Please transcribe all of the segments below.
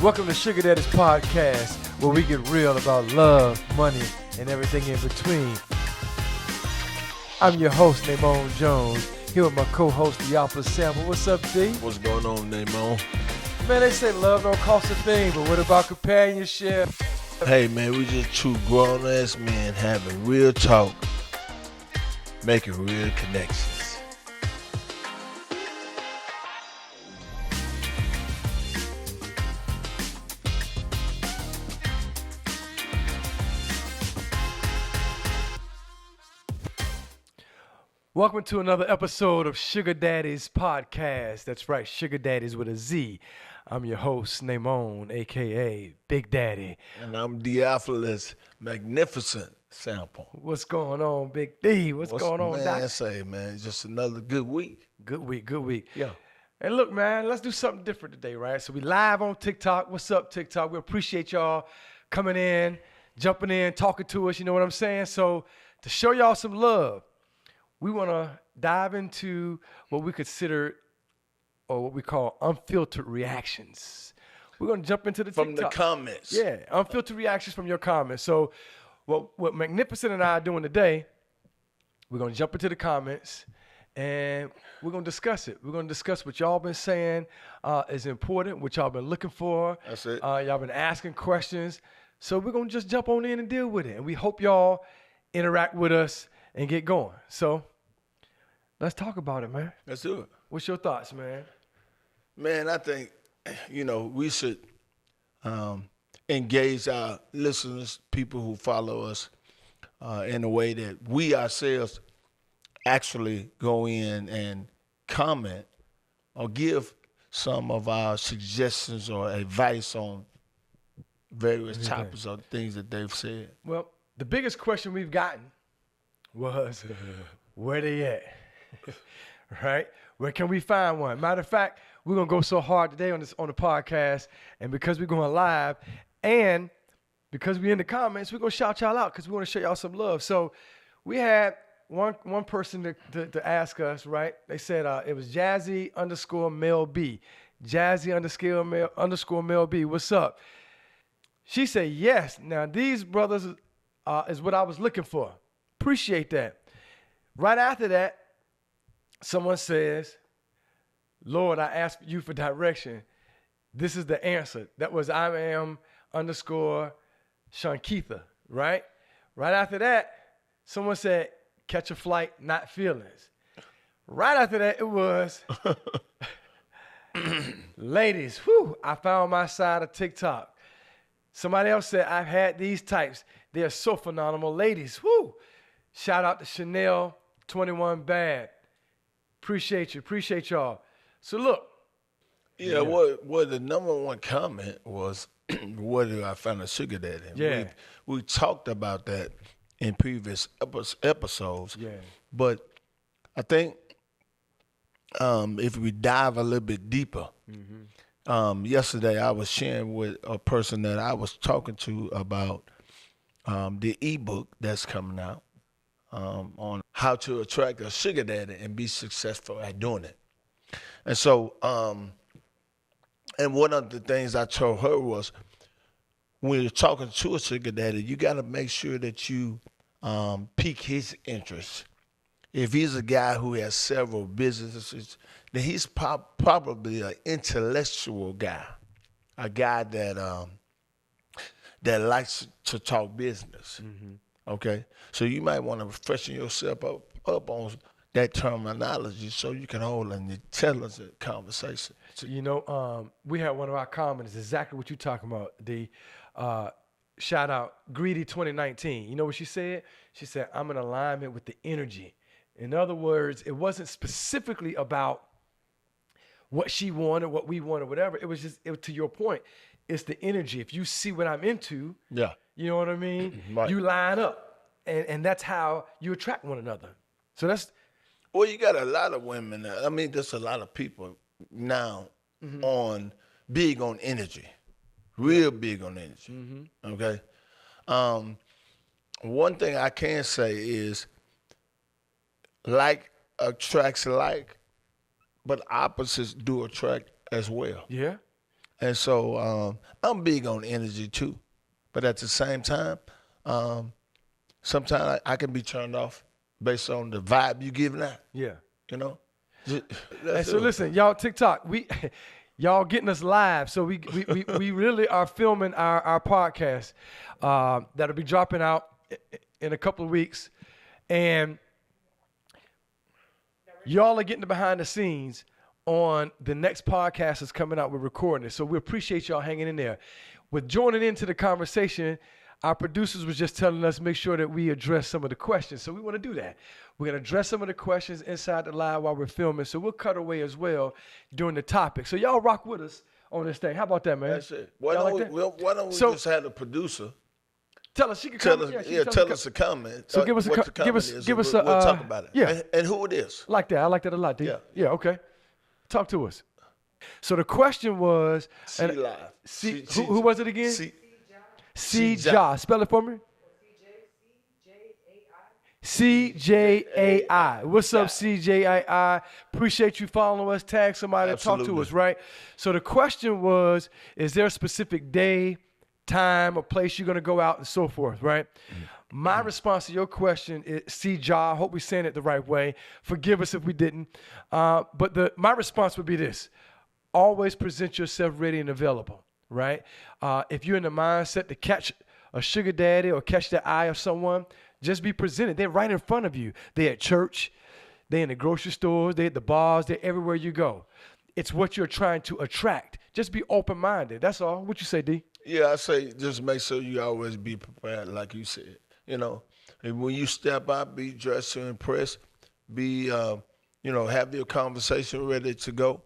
Welcome to Sugar Daddy's podcast, where we get real about love, money, and everything in between. I'm your host, Namon Jones, here with my co-host, Diopla Sample. What's up, D? What's going on, Namon? Man, they say love don't cost a thing, but what about companionship? Hey, man, we just two grown-ass men having real talk, making real connections. Welcome to another episode of Sugar Daddy's podcast. That's right, Sugar Daddy's with a Z. I'm your host, Namon, a.k.a. Big Daddy. And I'm Diopha's magnificent sample. What's going on, Big D? What's going on, man, Doc? Say, man, just another good week. Good week. Yeah. And look, man, let's do something different today, right? So we live on TikTok. What's up, TikTok? We appreciate y'all coming in, jumping in, talking to us, you know what I'm saying? So to show y'all some love, we want to dive into what we consider or what we call unfiltered reactions. We're going to jump into the From TikTok. the comments. Yeah, unfiltered reactions from your comments. So what Magnificent and I are doing today, we're going to jump into the comments and we're going to discuss it. We're going to discuss what y'all been saying is important, what y'all been looking for. That's it. Y'all been asking questions. So we're going to just jump on in and deal with it. And we hope y'all interact with us and get going. So let's talk about it, man. Let's do it. What's your thoughts, man? Man, I think, we should engage our listeners, people who follow us, in a way that we ourselves actually go in and comment or give some of our suggestions or advice on various topics or things that they've said. Well, the biggest question we've gotten was, where they at? Right? Where can we find one? Matter of fact, we're going to go so hard today on the podcast, and because we're going live and because we're in the comments, we're going to shout y'all out because we want to show y'all some love. So we had one person to ask us, right? They said it was Jazzy_Mel B. Jazzy_Mel B. What's up? She said, yes. Now, these brothers is what I was looking for. Appreciate that. Right after that, someone says, Lord, I asked you for direction. This is the answer. That was I am_Shankitha, right? Right after that, someone said, catch a flight, not feelings. Right after that, it was, ladies, I found my side of TikTok. Somebody else said, I've had these types. They're so phenomenal. Ladies, shout out to Chanel 21 Bad. Appreciate y'all. So look. Yeah. What the number one comment was, where do I find a sugar daddy? Yeah. We talked about that in previous episodes. Yeah. But I think if we dive a little bit deeper, yesterday I was sharing with a person that I was talking to about the ebook that's coming out. On how to attract a sugar daddy and be successful at doing it. And so, and one of the things I told her was, when you're talking to a sugar daddy, you got to make sure that you pique his interest. If he's a guy who has several businesses, then he's probably an intellectual guy, a guy that likes to talk business. Mm-hmm. Okay, so you might want to freshen yourself up on that terminology so you can hold an intelligent conversation. We had one of our comments, exactly what you're talking about, shout out, Greedy 2019. You know what she said? She said, I'm in alignment with the energy. In other words, it wasn't specifically about what she wanted, what we wanted, whatever. It was to your point, it's the energy. If you see what I'm into, yeah. You know what I mean? Right. You line up, and that's how you attract one another. So that's... Well, you got a lot of women. I mean, there's a lot of people now big on energy, real big on energy, okay? One thing I can say is like attracts like, but opposites do attract as well. Yeah. And so I'm big on energy too. But at the same time, sometimes I can be turned off based on the vibe you giving out, Yeah. you know? And so listen, y'all, TikTok, y'all getting us live. So we really are filming our podcast that'll be dropping out in a couple of weeks. And y'all are getting the behind the scenes on the next podcast that's coming out. We're recording it. So we appreciate y'all hanging in there. With joining into the conversation, our producers was just telling us make sure that we address some of the questions. So we want to do that. We're going to address some of the questions inside the live while we're filming. So we'll cut away as well during the topic. So y'all rock with us on this thing. How about that, man? That's it. Why don't we just have the producer tell us? She can tell comment. us, Yeah, tell us a comment. So give us a we'll talk about it. Yeah, and who it is. Like that. I like that a lot, D. Yeah. Yeah. Okay. Talk to us. So the question was, who was it again? C. Ja. Spell it for me. CJAI. What's up, CJAI? Appreciate you following us. Tag somebody to talk to us, right? So the question was, is there a specific day, time, or place you're going to go out and so forth, right? My response to your question is, I hope we're saying it the right way. Forgive us if we didn't. But my response would be this. Always present yourself ready and available, right? If you're in the mindset to catch a sugar daddy or catch the eye of someone, just be presented. They're right in front of you. They're at church. They're in the grocery stores. They're at the bars. They're everywhere you go. It's what you're trying to attract. Just be open-minded. That's all. What you say, D? Yeah, I say just make sure you always be prepared, like you said. You know, and when you step out, be dressed to impress. Be, have your conversation ready to go.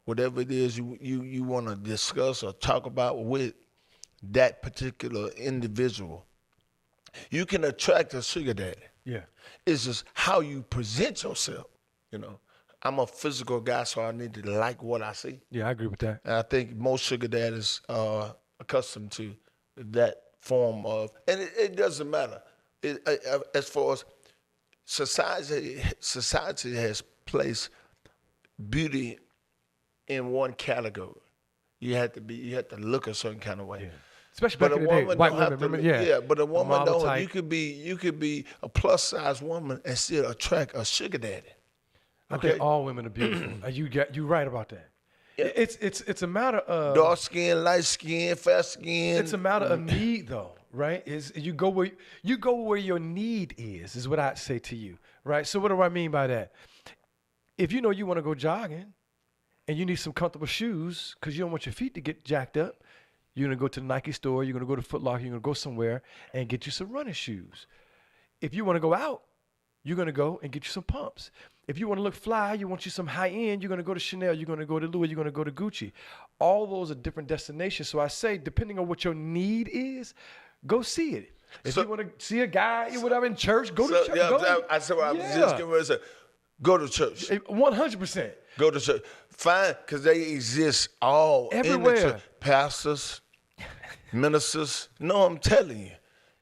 Whatever it is you want to discuss or talk about with that particular individual. You can attract a sugar daddy. Yeah. It's just how you present yourself, you know. I'm a physical guy, so I need to like what I see. Yeah, I agree with that. And I think most sugar daddies are accustomed to that form of, and it doesn't matter. As far as society has placed beauty in one category. You have to look a certain kind of way. Yeah. Especially back in the day, white women, remember? Yeah, but a woman don't. Type. You could be a plus size woman and still attract a sugar daddy. I think all women are beautiful. You right about that. Yeah. It's a matter of dark skin, light skin, fair skin. It's a matter of need, though, right? Is you go where your need is what I'd say to you, right? So what do I mean by that? If you know you want to go jogging and you need some comfortable shoes because you don't want your feet to get jacked up, you're going to go to the Nike store, you're going to go to Foot Locker, you're going to go somewhere and get you some running shoes. If you want to go out, you're going to go and get you some pumps. If you want to look fly, you want you some high-end, you're going to go to Chanel, you're going to go to Louis, you're going to go to Gucci. All those are different destinations. So I say, depending on what your need is, go see it. If you want to see a guy or whatever in church, go to church. Yeah, I was just getting ready to say, go to church. 100%. Go to church. Fine, because they exist all everywhere. In the church. Pastors, ministers. No, I'm telling you,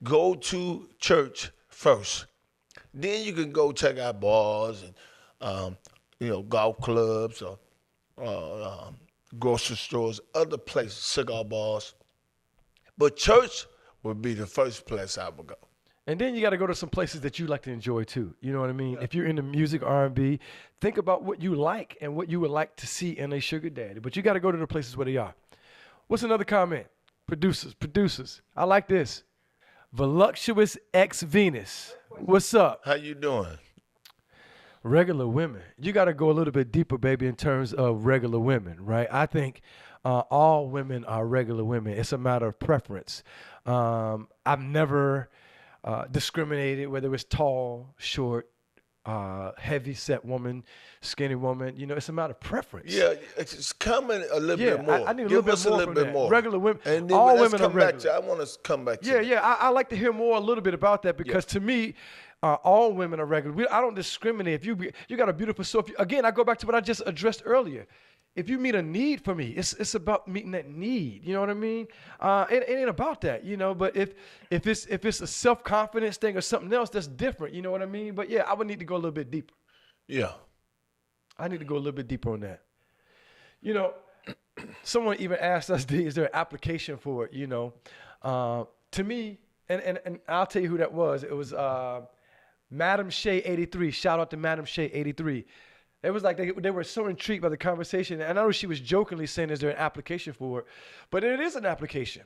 go to church first. Then you can go check out bars and golf clubs or grocery stores, other places, cigar bars. But church would be the first place I would go. And then you got to go to some places that you like to enjoy too. You know what I mean? Yeah. If you're into music, R&B, think about what you like and what you would like to see in a sugar daddy. But you got to go to the places where they are. What's another comment? Producers. I like this. Voluptuous X Venus. What's up? How you doing? Regular women. You got to go a little bit deeper, baby, in terms of regular women, right? I think all women are regular women. It's a matter of preference. I've never discriminated, whether it's tall, short, heavy set woman, skinny woman. You know, it's a matter of preference. Yeah, it's coming a little bit more. I need a little bit more. Regular women, and then all women are regular. I want to come back to Yeah, I like to hear more a little bit about that because to me, all women are regular. I don't discriminate. If you got a beautiful soul. Again, I go back to what I just addressed earlier. If you meet a need for me, it's about meeting that need. You know what I mean? It ain't about that, you know. But if it's a self-confidence thing or something else, that's different. You know what I mean? But yeah, I would need to go a little bit deeper. Yeah, I need to go a little bit deeper on that. You know, someone even asked us, is there an application for it? To me, and I'll tell you who that was. It was Madam Shay 83. Shout out to Madam Shay 83. It was like they were so intrigued by the conversation. And I know she was jokingly saying, is there an application for it? But it is an application.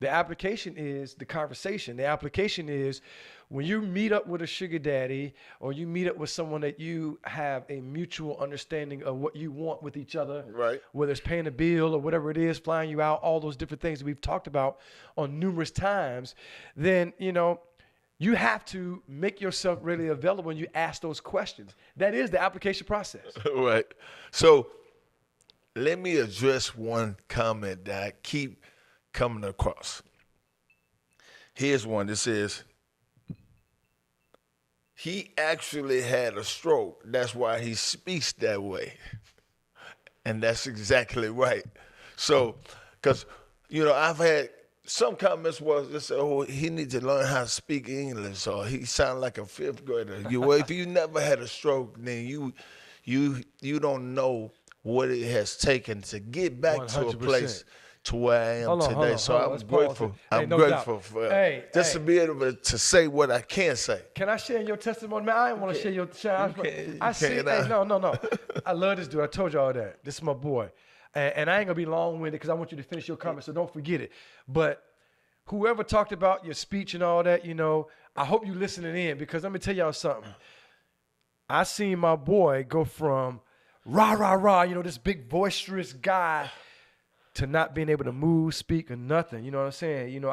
The application is the conversation. The application is when you meet up with a sugar daddy or you meet up with someone that you have a mutual understanding of what you want with each other, right? Whether it's paying a bill or whatever it is, flying you out, all those different things that we've talked about on numerous times, then, you have to make yourself really available when you ask those questions. That is the application process. Right. So let me address one comment that I keep coming across. Here's one that says, he actually had a stroke. That's why he speaks that way. And that's exactly right. So, because, I've had some comments was they say, oh, he needs to learn how to speak English, or he sounds like a fifth grader. Well, if you never had a stroke, then you don't know what it has taken to get back 100%. To a place to where I am today. So I'm grateful. I'm grateful for just to be able to say what I can say. Can I share your testimony, man? I didn't want to share your No. I love this dude. I told you all that. This is my boy. And I ain't going to be long-winded because I want you to finish your comment, so don't forget it. But whoever talked about your speech and all that, I hope you listening in, because let me tell y'all something. I seen my boy go from rah, rah, rah, this big boisterous guy, to not being able to move, speak, or nothing. You know what I'm saying?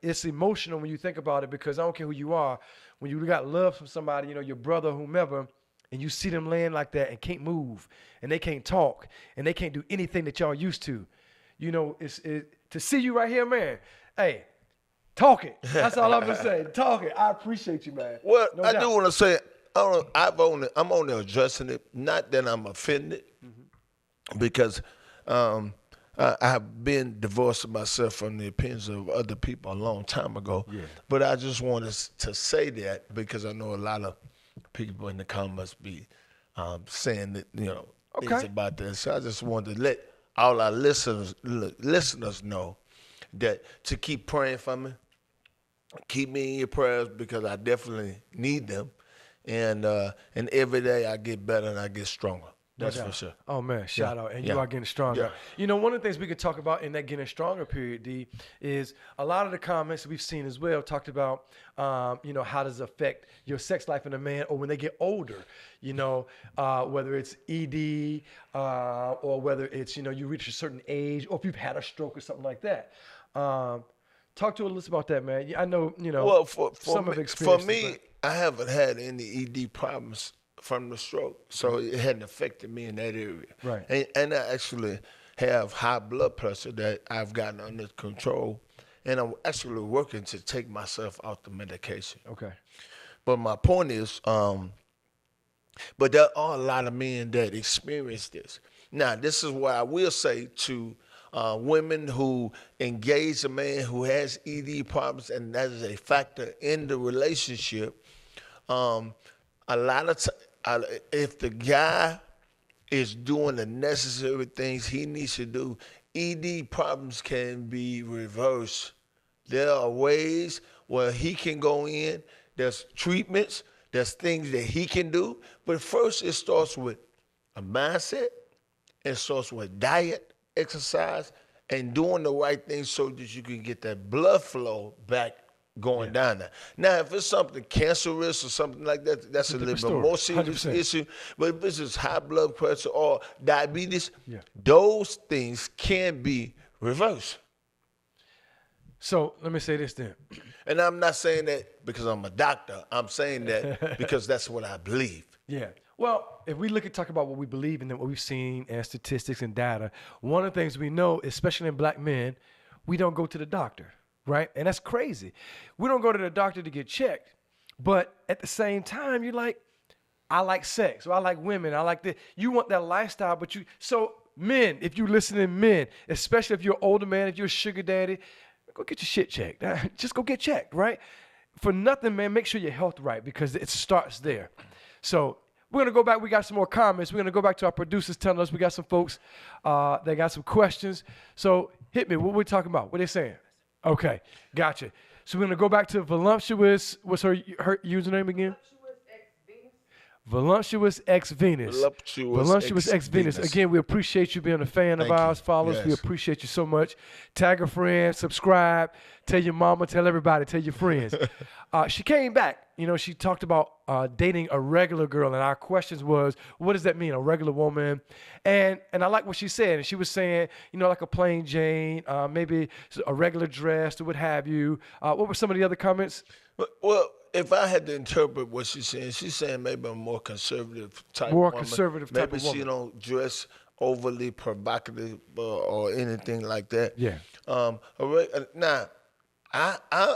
It's emotional when you think about it, because I don't care who you are. When you got love from somebody, your brother, whomever, and you see them laying like that and can't move, and they can't talk, and they can't do anything that y'all used to. To see you right here, man. Hey, talk it. That's all I'm gonna say. Talk it. I appreciate you, man. Well, no doubt. Do want to say, I'm only addressing it. Not that I'm offended, because I've been divorced myself from the opinions of other people a long time ago. Yeah. But I just wanted to say that because I know a lot of people in the comments be saying that, things about this. So I just wanted to let all our listeners know that to keep praying for me. Keep me in your prayers, because I definitely need them. And every day I get better and I get stronger. That's for sure. Oh, man, shout out. And you are getting stronger. Yeah. One of the things we could talk about in that getting stronger period, D, is a lot of the comments we've seen as well talked about, how does it affect your sex life in a man, or when they get older, whether it's ED or whether it's, you reach a certain age, or if you've had a stroke or something like that. Talk to us about that, man. I know, well, for me, I haven't had any ED problems from the stroke, so it hadn't affected me in that area. Right. And I actually have high blood pressure that I've gotten under control, and I'm actually working to take myself off the medication. Okay. But my point is, but there are a lot of men that experience this. Now, this is what I will say to women who engage a man who has ED problems, and that is a factor in the relationship. A lot of if the guy is doing the necessary things he needs to do, ED problems can be reversed. There are ways where he can go in. There's treatments. There's things that he can do. But first, it starts with a mindset. It starts with diet, exercise, and doing the right things so that you can get that blood flow back going down there. Now, if it's something cancerous or something like that, that's a little bit more serious 100%. Issue. But if it's just high blood pressure or diabetes, those things can be reversed. So let me say this then. And I'm not saying that because I'm a doctor. I'm saying that because that's what I believe. Yeah. Well, if we talk about what we believe and then what we've seen and statistics and data, one of the things we know, especially in black men, we don't go to the doctor. Right? And that's crazy. We don't go to the doctor to get checked. But at the same time, you're like, I like sex, or I like women, I like this. You want that lifestyle, but so men, if you listening, men, especially if you're an older man, if you're a sugar daddy, go get your shit checked. Just go get checked, right? For nothing, man, make sure your health right, because it starts there. So we're going to go back. We got some more comments. We're going to go back to our producers telling us we got some folks that got some questions. So hit me. What we talking about? What they saying? Okay, gotcha. So we're going to go back to Voluptuous. What's her username again? Voluptuous X Venus. Voluptuous X Venus. Again, we appreciate you being a fan of ours. Follow us. We appreciate you so much. Tag a friend, subscribe, tell your mama, tell everybody, tell your friends. She came back. You know, she talked about dating a regular girl, and our questions was, what does that mean, a regular woman? And I like what she said. And she was saying, you know, like a plain Jane, maybe a regular dress or what have you. What were some of the other comments? Well, if I had to interpret what she's saying maybe a more conservative type more woman. Conservative type maybe of woman. She don't dress overly provocative or anything like that. Yeah. Now, I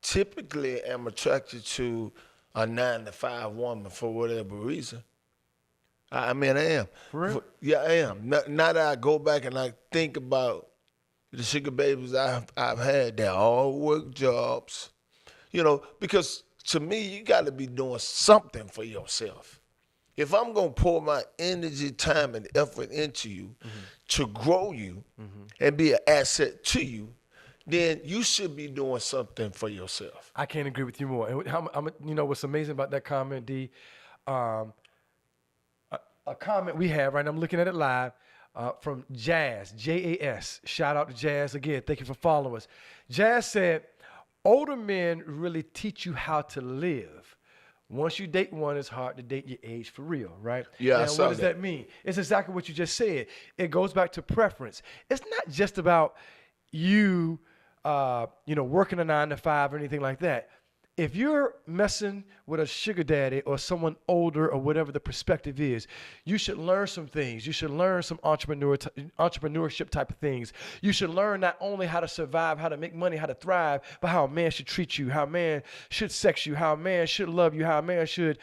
typically am attracted to a 9-to-5 woman for whatever reason. I mean, I am. For real? Yeah, I am. Now that I go back and I think about the sugar babies I've had, they all work jobs. You know, because to me, you got to be doing something for yourself. If I'm going to pour my energy, time, and effort into you to grow you and be an asset to you, then you should be doing something for yourself. I can't agree with you more. And you know what's amazing about that comment, D? A comment we have, right now, I'm looking at it live, from Jazz, Jas. Shout out to Jazz again. Thank you for following us. Jazz said, older men really teach you how to live. Once you date one, it's hard to date your age for real, right? Yeah, now, what does that mean? It's exactly what you just said. It goes back to preference. It's not just about you, working a 9-to-5 or anything like that. If you're messing with a sugar daddy or someone older or whatever the perspective is, you should learn some things. You should learn some entrepreneurship type of things. You should learn not only how to survive, how to make money, how to thrive, but how a man should treat you, how a man should sex you, how a man should love you, how a man should,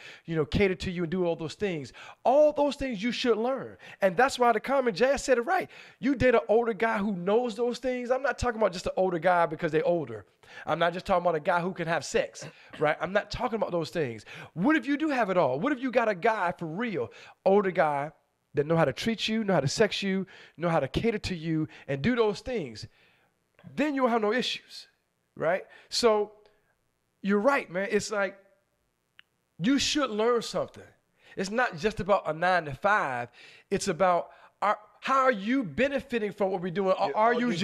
cater to you and do all those things. All those things you should learn. And that's why the comment, Jazz said it right. You date an older guy who knows those things. I'm not talking about just an older guy because they're older. I'm not just talking about a guy who can have sex, right? I'm not talking about those things. What if you do have it all? What if you got a guy for real, older guy that know how to treat you, know how to sex you, know how to cater to you, and do those things? Then you won't have no issues, right? So you're right, man. It's like you should learn something. It's not just about a 9-to-5. It's about how are you benefiting from what we're doing? Are you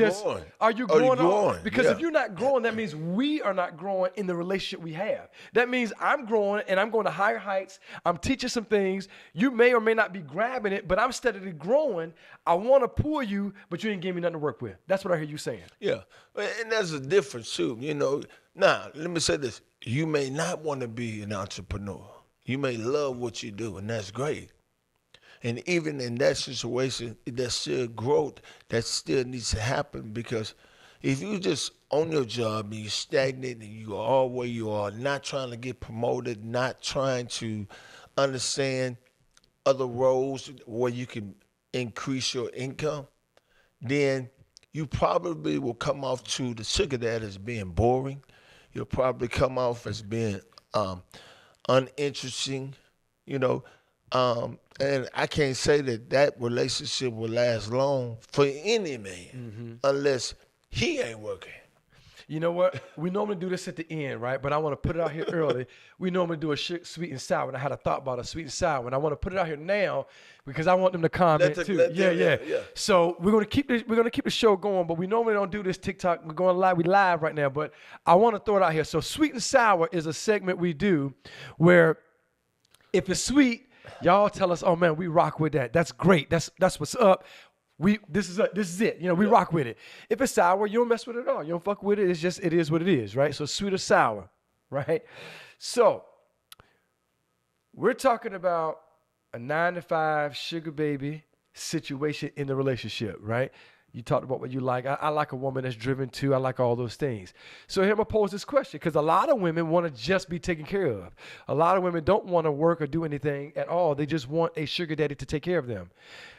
growing? Because if you're not growing, that means we are not growing in the relationship we have. That means I'm growing and I'm going to higher heights. I'm teaching some things. You may or may not be grabbing it, but I'm steadily growing. I want to pull you, but you ain't giving me nothing to work with. That's what I hear you saying. Yeah, and there's a difference too. Now, let me say this. You may not want to be an entrepreneur. You may love what you do, and that's great. And even in that situation, there's still growth that still needs to happen, because if you just on your job and you stagnant and you are all where you are, not trying to get promoted, not trying to understand other roles where you can increase your income, then you probably will come off to the sugar daddy as being boring. You'll probably come off as being uninteresting, and I can't say that relationship will last long for any man unless he ain't working. You know what? We normally do this at the end, right? But I want to put it out here early. We normally do a sweet and sour, and I had a thought about a sweet and sour, and I want to put it out here now because I want them to comment too. Yeah. So we're gonna keep the show going, but we normally don't do this TikTok. We're going live. We live right now, but I want to throw it out here. So sweet and sour is a segment we do where if it's sweet, y'all tell us, oh man, we rock with that. That's great. That's what's up. This is it. We rock with it. If it's sour, you don't mess with it at all. You don't fuck with it. It's just, it is what it is, right? So sweet or sour, right? So we're talking about a 9-to-5 sugar baby situation in the relationship, right? You talked about what you like. I like a woman that's driven too. I like all those things. So here I'm going to pose this question, because a lot of women want to just be taken care of. A lot of women don't want to work or do anything at all. They just want a sugar daddy to take care of them.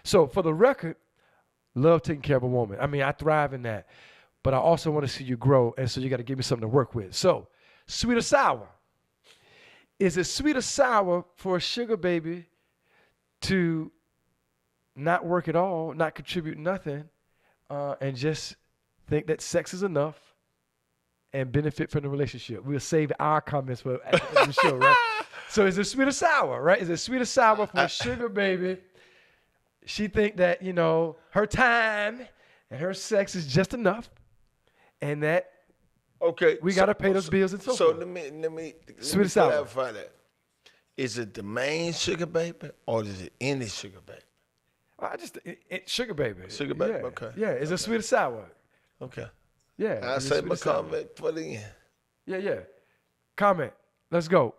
So for the record, love taking care of a woman. I mean, I thrive in that. But I also want to see you grow, and so you got to give me something to work with. So, sweet or sour? is it sweet or sour for a sugar baby to not work at all, not contribute nothing, and just think that sex is enough and benefit from the relationship? We'll save our comments for at the end of the show, right? So is it sweet or sour, right? Is it sweet or sour for a sugar baby? She think that, her time and her sex is just enough, and that we got to pay those bills and so forth. So let me clarify that. Is it the main sugar baby or is it any sugar baby? Sugar baby. Sugar baby, Yeah. okay. Yeah, is it sweet or sour? Okay. Yeah. I say my comment for the end. Yeah. Comment. Let's go.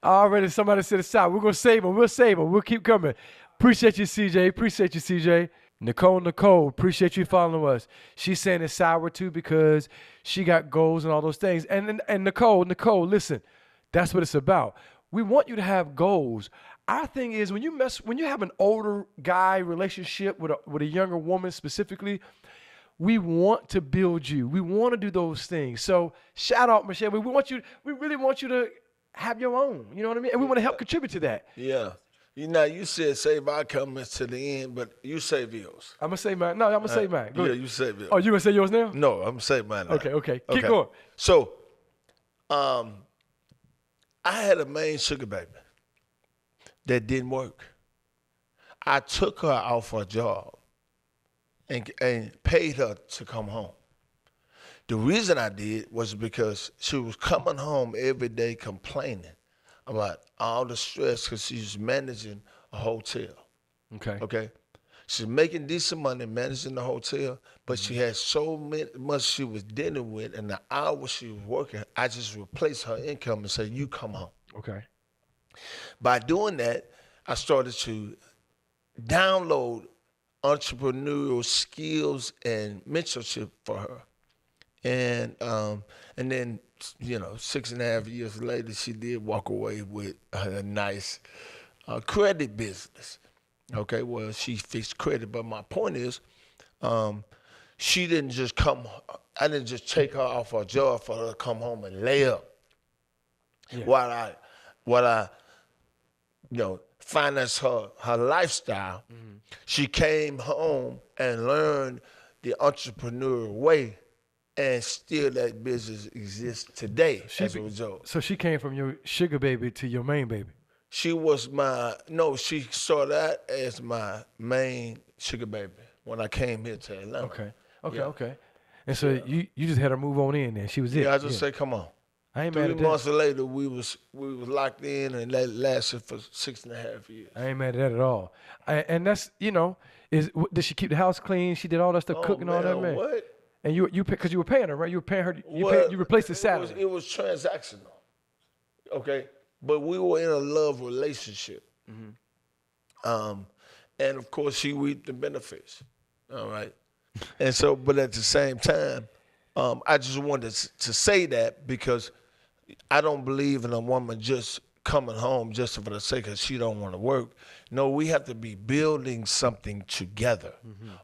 Already somebody said it's sour. We're going to save them. We'll save them. We'll keep coming. Appreciate you, CJ. Nicole, appreciate you following us. She's saying it's sour too because she got goals and all those things. And Nicole, listen, that's what it's about. We want you to have goals. Our thing is when you have an older guy relationship with a younger woman specifically, we want to build you. We want to do those things. So shout out, Michelle. We really want you to have your own. You know what I mean? And we want to help contribute to that. Yeah. You said save our comments to the end, but you save yours. I'm going to say mine. No, I'm going to say mine. Go ahead. You save yours. Oh, you going to say yours now? No, I'm going to say mine now. Okay. Keep going. So, I had a main sugar baby that didn't work. I took her out for a job and paid her to come home. The reason I did was because she was coming home every day complaining about all the stress because she's managing a hotel. Okay. She's making decent money managing the hotel, but she had so much she was dealing with, and the hours she was working, I just replaced her income and said, you come home. Okay. By doing that, I started to download entrepreneurial skills and mentorship for her. And then, 6.5 years later, she did walk away with a nice credit business. Okay, well, she fixed credit, but my point is, she didn't just I didn't just take her off her job for her to come home and lay up. Yeah. While I financed her lifestyle, she came home and learned the entrepreneurial way, and still that business exists today as a result. So she came from your sugar baby to your main baby? She started out as my main sugar baby when I came here to Atlanta. Okay. And so you just had her move on in there. She was it. Yeah, I just say, come on. I ain't mad at that. 3 months later, we was locked in, and that lasted for 6.5 years. I ain't mad at that at all. And that's, did she keep the house clean? She did all that stuff, cooking, all that, man. What? And you because you were paying her, right? You were paying her. You replaced the salary. It was transactional. Okay, but we were in a love relationship. And of course, she reaped the benefits. All right. And so, but at the same time, I just wanted to say that because I don't believe in a woman just coming home just for the sake of she don't want to work. No, we have to be building something together.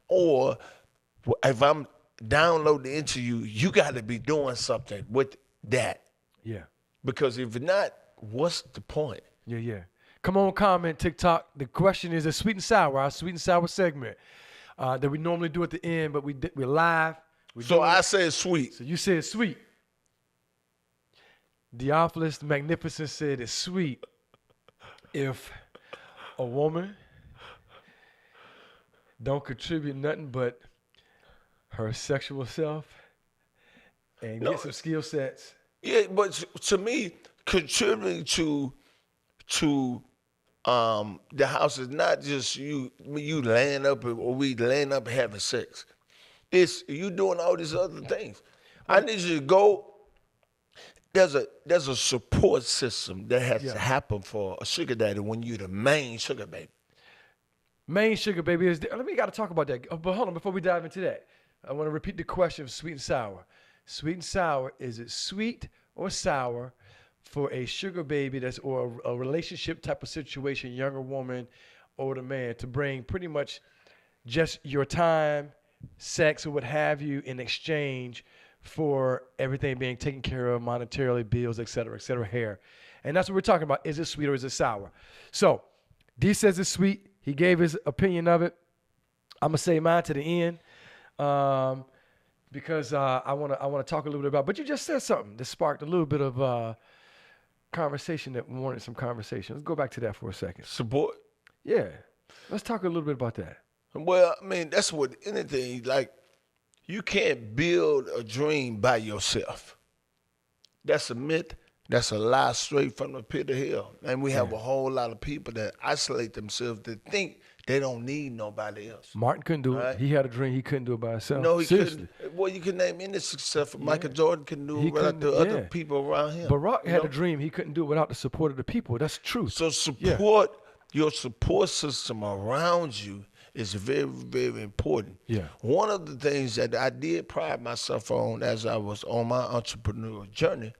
Or if I'm downloading into you, you got to be doing something with that. Yeah. Because if not, what's the point? Yeah. Come on, comment, TikTok. The question is, sweet and sour, our sweet and sour segment that we normally do at the end, but we're live. So I say sweet. So you said sweet. Theophilus Magnificent said it's sweet if a woman don't contribute nothing but her sexual self and get some skill sets. Yeah, but to me, contributing to the house is not just you laying up or we laying up and having sex. It's you doing all these other things. I need you to go. There's a support system that has to happen for a sugar daddy when you're the main sugar baby. Main sugar baby is. We got to talk about that. But hold on, before we dive into that, I want to repeat the question of sweet and sour. Sweet and sour, is it sweet or sour for a sugar baby or a relationship type of situation, younger woman, older man, to bring pretty much just your time, sex, or what have you in exchange for everything being taken care of monetarily, bills, et cetera, hair. And that's what we're talking about. Is it sweet or is it sour? So D says it's sweet. He gave his opinion of it. I'm gonna say mine to the end, because I wanna talk a little bit about. But you just said something that sparked a little bit of conversation that wanted some conversation. Let's go back to that for a second. Support. Yeah, let's talk a little bit about that. Well, I mean, that's what anything, like, you can't build a dream by yourself. That's a myth. That's a lie straight from the pit of hell. And we have a whole lot of people that isolate themselves that think they don't need nobody else. Martin couldn't do Right. it. He had a dream. He couldn't do it by himself. No, he Seriously. couldn't. Well, you can name any successful. Michael Jordan couldn't do He it without the couldn't, other yeah. people around him. Barack you had know? a dream. He couldn't do it without the support of the people. That's truth. So support, your support system around you is very, very important. Yeah. One of the things that I did pride myself on as I was on my entrepreneurial journey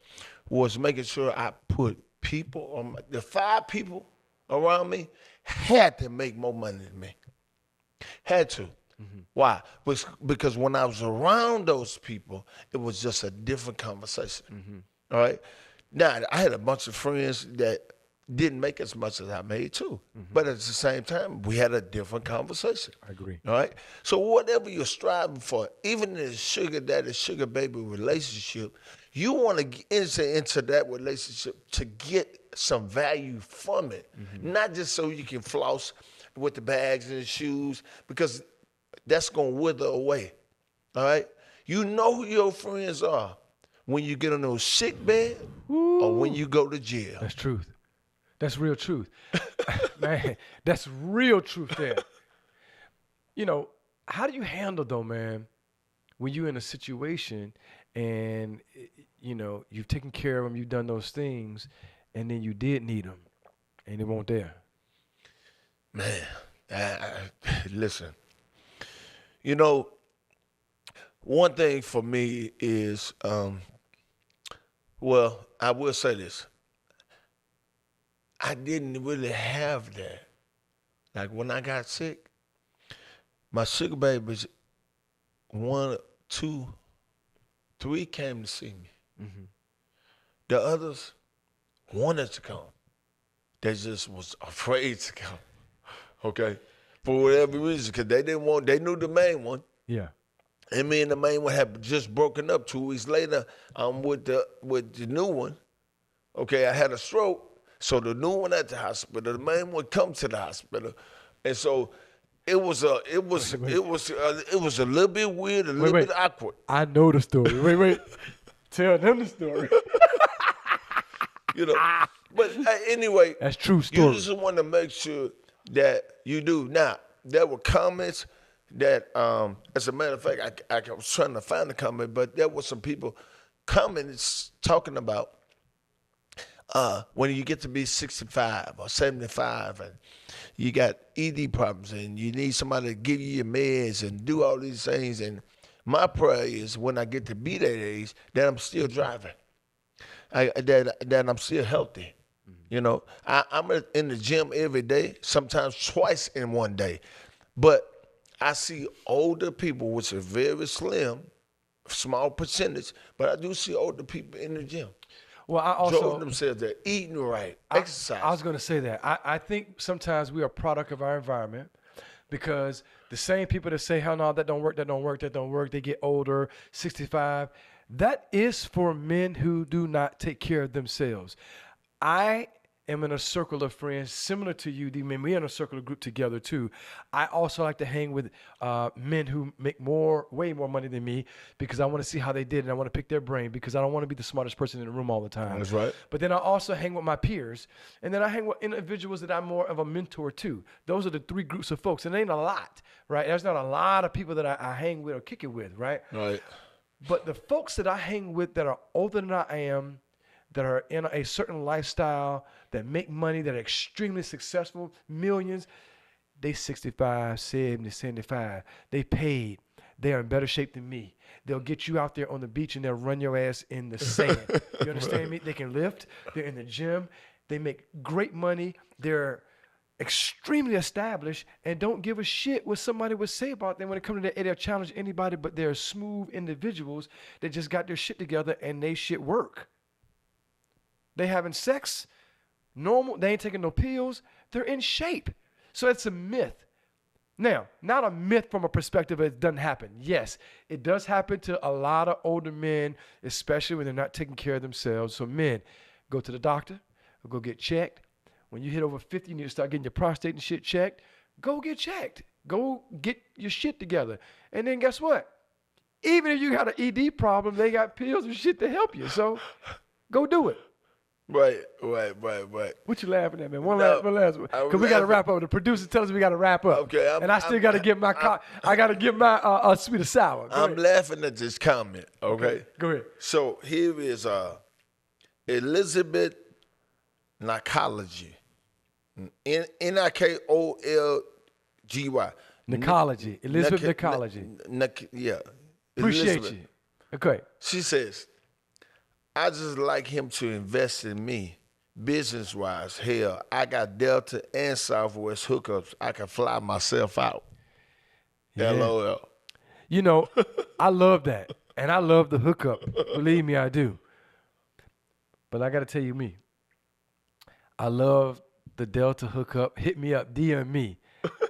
was making sure I put people on the 5 people around me had to make more money than me. Had to. Why? Because when I was around those people, it was just a different conversation. All right. Now I had a bunch of friends that didn't make as much as I made too, but at the same time, we had a different conversation. I agree. All right. So whatever you're striving for, even in a sugar daddy, sugar baby relationship, you want to enter into that relationship to get some value from it, not just so you can floss with the bags and the shoes, because that's gonna wither away. All right. You know who your friends are when you get on those sick bed or when you go to jail. That's truth. That's real truth. Man, that's real truth there. You know, how do you handle though, man, when you're in a situation and, you know, you've taken care of them, you've done those things, and then you did need them and they weren't there? Man, listen, you know, one thing for me is, well, I will say this. I didn't really have that. Like when I got sick, my sugar babies, 1, 2, 3 came to see me. The others wanted to come. They just was afraid to come. Okay? For whatever reason, because they didn't want, they knew the main one. Yeah. And me and the main one had just broken up. 2 weeks later, I'm with the new one. Okay, I had a stroke. So the new one at the hospital, the main one come to the hospital, and so it was a little bit weird, a little bit awkward. I know the story. Wait. Tell them the story. You know, but anyway, That's true story. You just want to make sure that you do. Now there were comments that, as a matter of fact, I was trying to find the comment, but there were some people comments talking about. When you get to be 65 or 75 and you got ED problems and you need somebody to give you your meds and do all these things, and my prayer is when I get to be that age that I'm still driving, that I'm still healthy. You know, I'm in the gym every day, sometimes twice in one day, but I see older people, which are very slim, small percentage, but I do see older people in the gym. Well, I also Drove themselves, they're eating right, exercise. I was going to say that. I think sometimes we are a product of our environment, because the same people that say, hell no, that don't work, they get older, 65. That is for men who do not take care of themselves. I am in a circle of friends similar to you, D-Man. We're in a circle of group together too. I also like to hang with men who make way more money than me, because I want to see how they did and I want to pick their brain, because I don't want to be the smartest person in the room all the time. That's right. But then I also hang with my peers, and then I hang with individuals that I'm more of a mentor to. Those are the 3 groups of folks, and it ain't a lot, right? There's not a lot of people that I hang with or kick it with, right? Right. But the folks that I hang with that are older than I am, that are in a certain lifestyle, that make money, that are extremely successful, millions, they 65, 70, 75. They paid. They are in better shape than me. They'll get you out there on the beach and they'll run your ass in the sand. You understand me? They can lift. They're in the gym. They make great money. They're extremely established and don't give a shit what somebody would say about them when it comes to that. They'll challenge anybody, but they're smooth individuals that just got their shit together and they shit work. They having sex, normal. They ain't taking no pills. They're in shape. So it's a myth. Now, not a myth from a perspective it doesn't happen. Yes, it does happen to a lot of older men, especially when they're not taking care of themselves. So men, go to the doctor, or go get checked. When you hit over 50, you need to start getting your prostate and shit checked. Go get checked. Go get your shit together. And then guess what? Even if you got an ED problem, they got pills and shit to help you. So go do it. Right. What you laughing at, man? One last one. Because we got to wrap up. The producer tells us we got to wrap up. Okay. And I still got to get my I got to get my sweet or sour. I'm laughing at this comment, okay? Go ahead. So here is Elizabeth Nikology. Nikolgy. Nikology. Elizabeth Nikology. Yeah. Appreciate Elizabeth. you. Okay. She says, I just like him to invest in me, business-wise. Hell, I got Delta and Southwest hookups. I can fly myself out. Yeah. LOL. You know, I love that. And I love the hookup. Believe me, I do. But I got to tell you me. I love the Delta hookup. Hit me up, DM me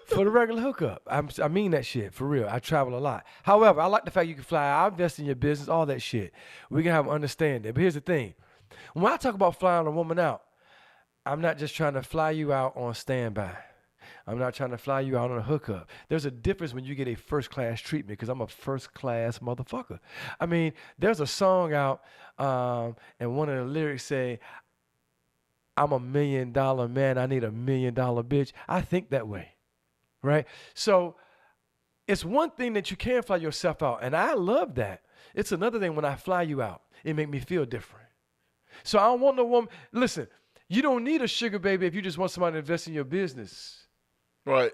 for the regular hookup. I mean that shit, for real. I travel a lot. However, I like the fact you can fly. I invest in your business, all that shit. We can have an understanding. But here's the thing. When I talk about flying a woman out, I'm not just trying to fly you out on standby. I'm not trying to fly you out on a hookup. There's a difference when you get a first-class treatment because I'm a first-class motherfucker. I mean, there's a song out, and one of the lyrics say, I'm $1 million man, I need $1 million bitch. I think that way, right? So it's one thing that you can fly yourself out, and I love that. It's another thing when I fly you out. It make me feel different. So I don't want no woman. Listen, you don't need a sugar baby if you just want somebody to invest in your business. Right.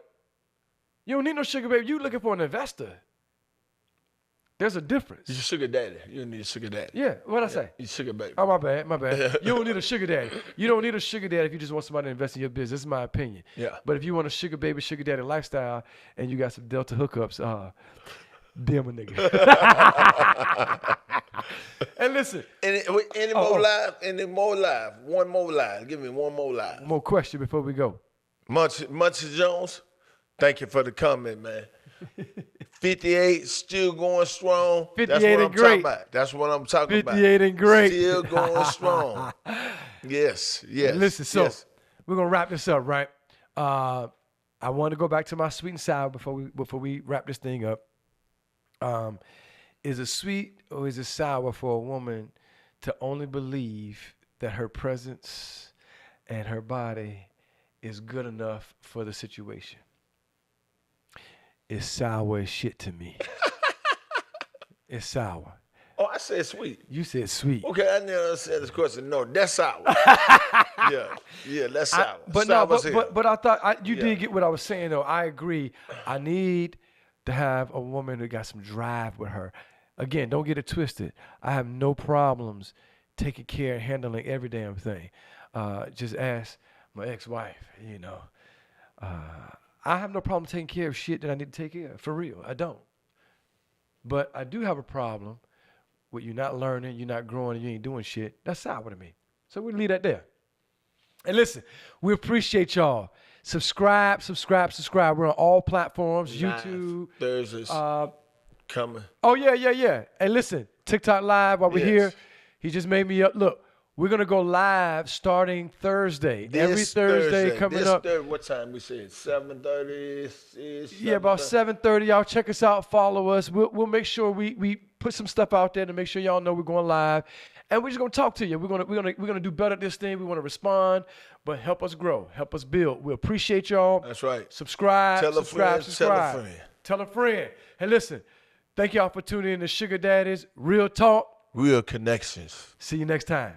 You don't need no sugar baby. You looking for an investor. There's a difference. You're a sugar daddy. You don't need a sugar daddy. Yeah, what'd I say? You're sugar baby. Oh, my bad. You don't need a sugar daddy. You don't need a sugar daddy if you just want somebody to invest in your business. This is my opinion. Yeah. But if you want a sugar baby, sugar daddy lifestyle, and you got some Delta hookups, damn a nigga. And listen. Any more live? One more live. Give me one more live. More question before we go. Muncie Jones, thank you for the comment, man. 58 still going strong. 58 and great. That's what I'm talking about. 58 and great. Still going strong. Yes. Listen, so yes. we're gonna wrap this up, right? I want to go back to my sweet and sour before we wrap this thing up. Is it sweet or is it sour for a woman to only believe that her presence and her body is good enough for the situation? It's sour as shit to me. It's sour. Oh, I said sweet. You said sweet. Okay, I never understand this question. No, that's sour. yeah, that's sour. But I thought you did get what I was saying though. I agree. I need to have a woman who got some drive with her. Again, don't get it twisted. I have no problems taking care and handling every damn thing. Just ask my ex-wife, you know. I have no problem taking care of shit that I need to take care of. For real, I don't. But I do have a problem with you not learning, you not growing, and you ain't doing shit. That's sour to me. So we leave that there. And listen, we appreciate y'all. Subscribe. We're on all platforms. Live YouTube. Thursdays. Coming. Oh, yeah. And listen, TikTok Live while we're here. He just made me up. Look. We're going to go live starting Thursday. Every Thursday coming up. What time we said? 7:30? Yeah, about 7:30. Y'all check us out. Follow us. We'll make sure we put some stuff out there to make sure y'all know we're going live. And we're just going to talk to you. We're going to do better at this thing. We want to respond, but help us grow. Help us build. We appreciate y'all. That's right. Subscribe. Tell a friend. Tell a friend. Hey, listen. Thank y'all for tuning in to Sugar Daddies. Real talk. Real connections. See you next time.